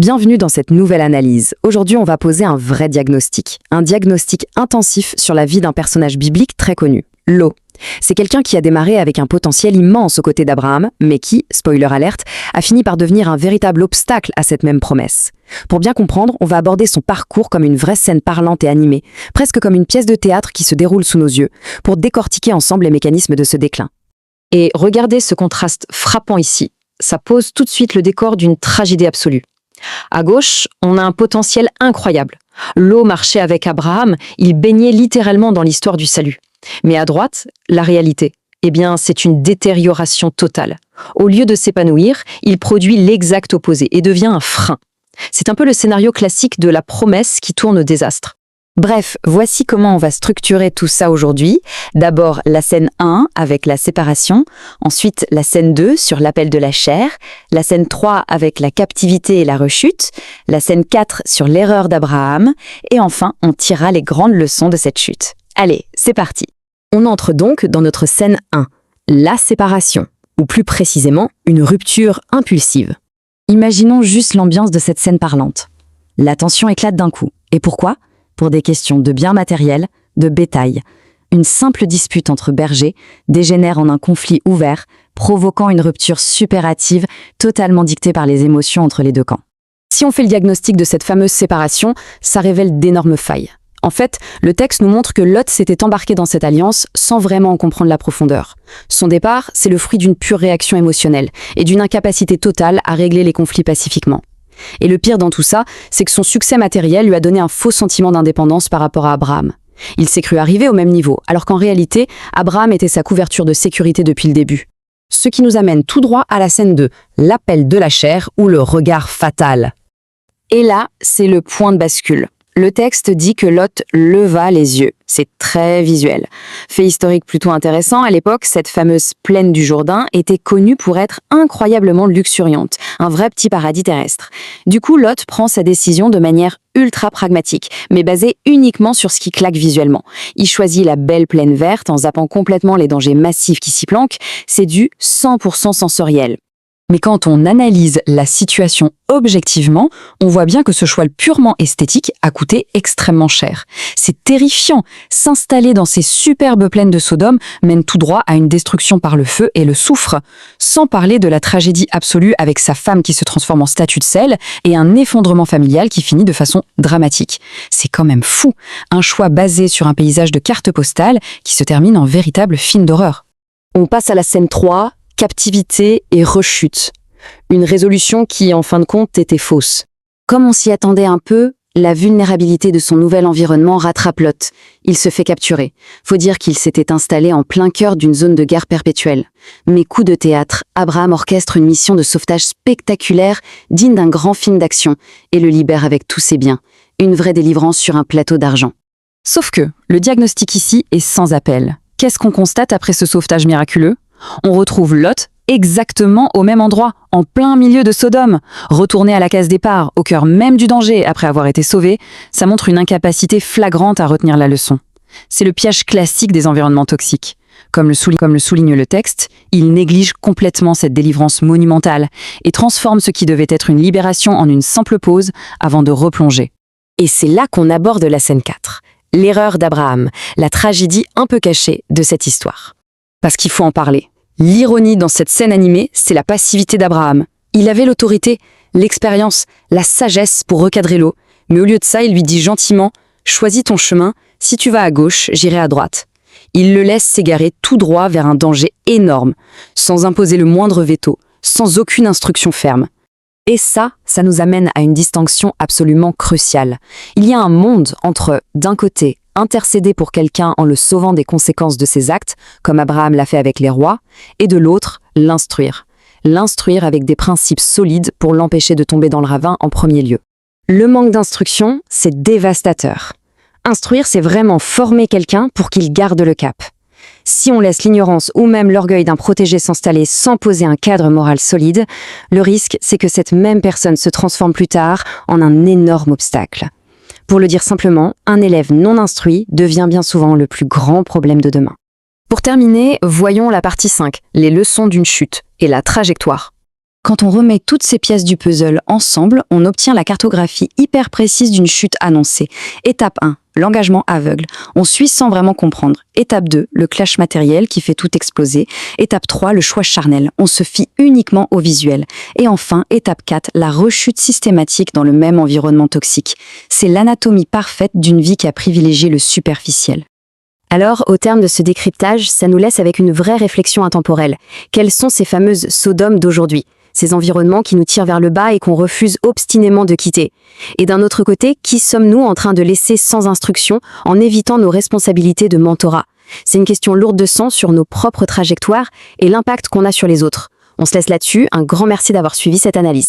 Bienvenue dans cette nouvelle analyse. Aujourd'hui, on va poser un vrai diagnostic. Un diagnostic intensif sur la vie d'un personnage biblique très connu, Lot. C'est quelqu'un qui a démarré avec un potentiel immense aux côtés d'Abraham, mais qui, spoiler alerte, a fini par devenir un véritable obstacle à cette même promesse. Pour bien comprendre, on va aborder son parcours comme une vraie scène parlante et animée, presque comme une pièce de théâtre qui se déroule sous nos yeux, pour décortiquer ensemble les mécanismes de ce déclin. Et regardez ce contraste frappant ici. Ça pose tout de suite le décor d'une tragédie absolue. À gauche, on a un potentiel incroyable. Lot marchait avec Abraham, il baignait littéralement dans l'histoire du salut. Mais à droite, la réalité, c'est une détérioration totale. Au lieu de s'épanouir, il produit l'exact opposé et devient un frein. C'est un peu le scénario classique de la promesse qui tourne au désastre. Bref, voici comment on va structurer tout ça aujourd'hui. D'abord, la scène 1 avec la séparation, ensuite la scène 2 sur l'appel de la chair, la scène 3 avec la captivité et la rechute, la scène 4 sur l'erreur d'Abraham, et enfin, on tirera les grandes leçons de cette chute. Allez, c'est parti. On entre donc dans notre scène 1, la séparation, ou plus précisément, une rupture impulsive. Imaginons juste l'ambiance de cette scène parlante. La tension éclate d'un coup. Et pourquoi ? Pour des questions de biens matériels, de bétail. Une simple dispute entre bergers dégénère en un conflit ouvert, provoquant une rupture suppurative totalement dictée par les émotions entre les deux camps. Si on fait le diagnostic de cette fameuse séparation, ça révèle d'énormes failles. En fait, le texte nous montre que Lot s'était embarqué dans cette alliance sans vraiment en comprendre la profondeur. Son départ, c'est le fruit d'une pure réaction émotionnelle et d'une incapacité totale à régler les conflits pacifiquement. Et le pire dans tout ça, c'est que son succès matériel lui a donné un faux sentiment d'indépendance par rapport à Abraham. Il s'est cru arriver au même niveau, alors qu'en réalité, Abraham était sa couverture de sécurité depuis le début. Ce qui nous amène tout droit à la scène 2, l'appel de la chair ou le regard fatal. Et là, c'est le point de bascule. Le texte dit que Lot leva les yeux. C'est très visuel. Fait historique plutôt intéressant, à l'époque, cette fameuse plaine du Jourdain était connue pour être incroyablement luxuriante, un vrai petit paradis terrestre. Du coup, Lot prend sa décision de manière ultra pragmatique, mais basée uniquement sur ce qui claque visuellement. Il choisit la belle plaine verte en zappant complètement les dangers massifs qui s'y planquent. C'est du 100% sensoriel. Mais quand on analyse la situation objectivement, on voit bien que ce choix purement esthétique a coûté extrêmement cher. C'est terrifiant. S'installer dans ces superbes plaines de Sodome mène tout droit à une destruction par le feu et le soufre. Sans parler de la tragédie absolue avec sa femme qui se transforme en statue de sel et un effondrement familial qui finit de façon dramatique. C'est quand même fou. Un choix basé sur un paysage de carte postale qui se termine en véritable film d'horreur. On passe à la scène 3. Captivité et rechute. Une résolution qui, en fin de compte, était fausse. Comme on s'y attendait un peu, la vulnérabilité de son nouvel environnement rattrape Lot. Il se fait capturer. Faut dire qu'il s'était installé en plein cœur d'une zone de guerre perpétuelle. Mais coup de théâtre, Abraham orchestre une mission de sauvetage spectaculaire, digne d'un grand film d'action, et le libère avec tous ses biens. Une vraie délivrance sur un plateau d'argent. Sauf que, le diagnostic ici est sans appel. Qu'est-ce qu'on constate après ce sauvetage miraculeux ? On retrouve Lot exactement au même endroit, en plein milieu de Sodome. Retourné à la case départ, au cœur même du danger après avoir été sauvé, ça montre une incapacité flagrante à retenir la leçon. C'est le piège classique des environnements toxiques. Comme le souligne le texte, il néglige complètement cette délivrance monumentale et transforme ce qui devait être une libération en une simple pause avant de replonger. Et c'est là qu'on aborde la scène 4, l'erreur d'Abraham, la tragédie un peu cachée de cette histoire. Parce qu'il faut en parler. L'ironie dans cette scène animée, c'est la passivité d'Abraham. Il avait l'autorité, l'expérience, la sagesse pour recadrer Lot, mais au lieu de ça, il lui dit gentiment « Choisis ton chemin, si tu vas à gauche, j'irai à droite ». Il le laisse s'égarer tout droit vers un danger énorme, sans imposer le moindre veto, sans aucune instruction ferme. Et ça nous amène à une distinction absolument cruciale. Il y a un monde entre, d'un côté, intercéder pour quelqu'un en le sauvant des conséquences de ses actes, comme Abraham l'a fait avec les rois, et de l'autre, l'instruire. L'instruire avec des principes solides pour l'empêcher de tomber dans le ravin en premier lieu. Le manque d'instruction, c'est dévastateur. Instruire, c'est vraiment former quelqu'un pour qu'il garde le cap. Si on laisse l'ignorance ou même l'orgueil d'un protégé s'installer sans poser un cadre moral solide, le risque, c'est que cette même personne se transforme plus tard en un énorme obstacle. Pour le dire simplement, un élève non instruit devient bien souvent le plus grand problème de demain. Pour terminer, voyons la partie 5, les leçons d'une chute et la trajectoire. Quand on remet toutes ces pièces du puzzle ensemble, on obtient la cartographie hyper précise d'une chute annoncée. Étape 1, l'engagement aveugle. On suit sans vraiment comprendre. Étape 2, le clash matériel qui fait tout exploser. Étape 3, le choix charnel. On se fie uniquement au visuel. Et enfin, étape 4, la rechute systématique dans le même environnement toxique. C'est l'anatomie parfaite d'une vie qui a privilégié le superficiel. Alors, au terme de ce décryptage, ça nous laisse avec une vraie réflexion intemporelle. Quelles sont ces fameuses Sodomes d'aujourd'hui ? Ces environnements qui nous tirent vers le bas et qu'on refuse obstinément de quitter. Et d'un autre côté, qui sommes-nous en train de laisser sans instruction en évitant nos responsabilités de mentorat ? C'est une question lourde de sens sur nos propres trajectoires et l'impact qu'on a sur les autres. On se laisse là-dessus, un grand merci d'avoir suivi cette analyse.